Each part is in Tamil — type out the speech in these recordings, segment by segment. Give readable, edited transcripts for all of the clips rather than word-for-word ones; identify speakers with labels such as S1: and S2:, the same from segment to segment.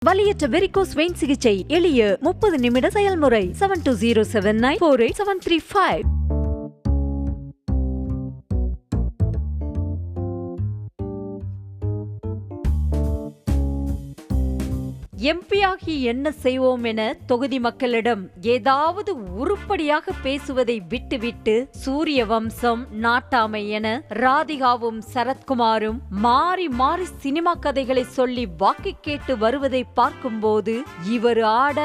S1: வலியற்ற வெரிகோஸ் வெயின் சிகிச்சை எளிய 30 நிமிட செயல்முறை 7207948735. எம்பியாகி என்ன செய்வோம் என தொகுதி மக்களிடம் ஏதாவது உருப்படியாக பேசுவதை விட்டுவிட்டு சூரிய வம்சம், நாட்டாமை என ராதிகாவும் சரத்குமாரும் மாறி மாறி சினிமா கதைகளை சொல்லி வாக்கு கேட்டு வருவதை பார்க்கும்போது இவர் ஆட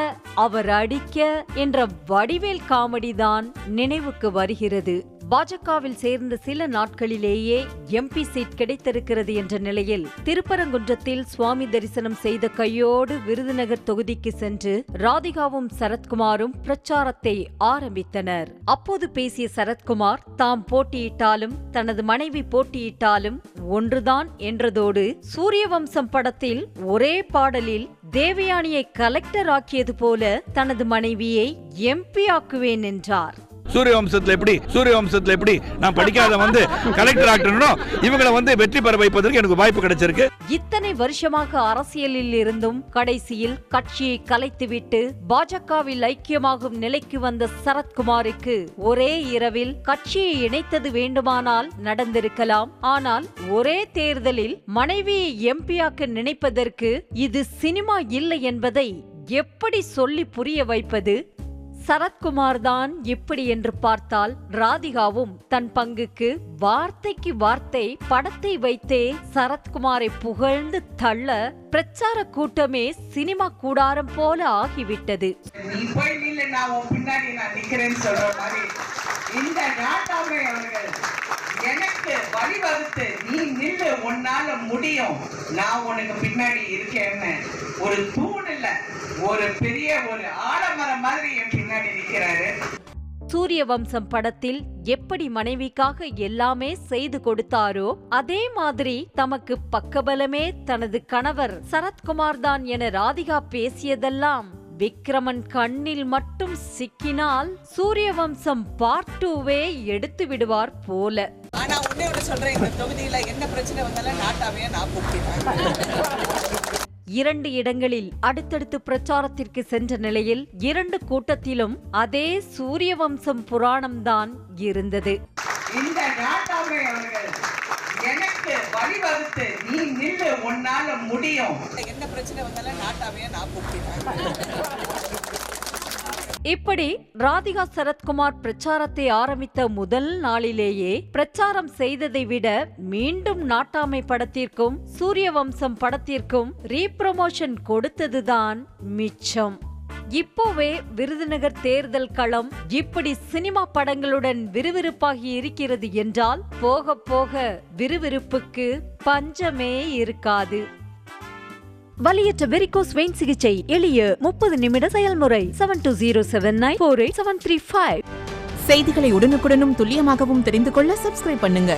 S1: அவர் அடிக்க என்ற வடிவேல் காமெடி தான் நினைவுக்கு வருகிறது. பாஜகவில் சேர்ந்த சில நாட்களிலேயே எம்பி சீட் கிடைத்திருக்கிறது என்ற நிலையில் திருப்பரங்குன்றத்தில் சுவாமி தரிசனம் செய்த கையோடு விருதுநகர் தொகுதிக்கு சென்று ராதிகாவும் சரத்குமாரும் பிரச்சாரத்தை ஆரம்பித்தனர். அப்போது பேசிய சரத்குமார் தாம் போட்டியிட்டாலும் தனது மனைவி போட்டியிட்டாலும் ஒன்றுதான் என்றதோடு சூரியவம்சம் படத்தில் ஒரே பாடலில் தேவயானியை கலெக்டர் ஆக்கியது போல தனது மனைவியை எம்பி ஆக்குவேன் என்றார்.
S2: சூரியவம்சத்துல எப்படி நான் படிக்காத கலெக்டர் ஆக்டரும் இவங்களை வெற்றி பெற வைப்பதற்கு எனக்கு வாய்ப்பு கிடைச்சிருக்கு.
S1: இத்தனை வருஷமாக அரசியலில் இருந்தும் கடைசியில் கட்சியை கலைத்துவிட்டு பாஜகவில் ஐக்கியமாகும் நிலைக்கு வந்த சரத்குமாருக்கு ஒரே இரவில் கட்சியை இணைத்தது வேண்டுமானால் நடந்திருக்கலாம். ஆனால் ஒரே தேர்தலில் மனைவியை எம்பியாக்க நினைப்பதற்கு இது சினிமா இல்லை என்பதை எப்படி சொல்லி புரிய வைப்பது? சரத்குமார் தான் இப்படி என்று பார்த்தால் ராதிகாவும் தன் பங்குக்கு வார்த்தைக்கு வார்த்தை படத்தை வைத்தே சரத்குமாரை புகழ்ந்து தள்ள பிரச்சார கூட்டமே சினிமா கூடாரம் போல ஆகிவிட்டது.
S3: எனக்கு வழிவகுத்து நீ நில்லு, உன்னால முடியும், நான் உனக்கு பின்னாடி இருக்கேன்னு ஒரு தூண் இல்ல, ஒரு பெரிய ஒரு ஆலமரம் மாதிரி என் பின்னாடி நிக்கிறாரு.
S1: சூரிய வம்சம் படத்தில் எப்படி மனைவிக்காக எல்லாமே செய்து கொடுத்தாரோ அதே மாதிரி தமக்கு பக்கபலமே தனது கணவர் சரத்குமார் தான் என ராதிகா பேசியதெல்லாம் விக்ரமன் கண்ணில் மட்டும் சிக்கினால் சூரிய வம்சம் பார்ட் 2வே எடுத்து விடுவார் போல.
S3: ஆனா உன்னை சொல்றேன், இந்த தொகுதியில என்ன பிரச்சனை வந்தாலும் நாட்டாவே நான் கூப்பிடுறேன்.
S1: 2 இடங்களில் அடுத்தடுத்து பிரச்சாரத்திற்கு சென்ற நிலையில் 2 கூட்டத்திலும் அதே சூரிய வம்சம் புராணம்தான் இருந்தது.
S3: இந்த நாட்டாமை அவர்கள் எனக்கு வழிவகுத்து நீ நில்லு, உன்னால முடியும், என்ன பிரச்சனை வந்தாலும் நாட்டாவே நான் கூப்பிடுறேன்.
S1: இப்படி ராதிகா சரத்குமார் பிரச்சாரத்தை ஆரம்பித்த முதல் நாளிலேயே பிரச்சாரம் செய்ததை விட மீண்டும் நாட்டாமை படத்திற்கும் சூரிய வம்சம் படத்திற்கும் ரீப்ரமோஷன் கொடுத்ததுதான் மிச்சம். இப்போவே விருதுநகர் தேர்தல் களம் இப்படி சினிமா படங்களுடன் விறுவிறுப்பாகி இருக்கிறது என்றால் போக போக விறுவிறுப்புக்கு பஞ்சமே இருக்காது. வலியற்ற வெரிகோஸ் வெயின் சிகிச்சை எளிய 30 நிமிட செயல்முறை 7207948735.
S4: செய்திகளை உடனுக்குடனும் துல்லியமாகவும் தெரிந்து கொள்ள சப்ஸ்கிரைப் பண்ணுங்க.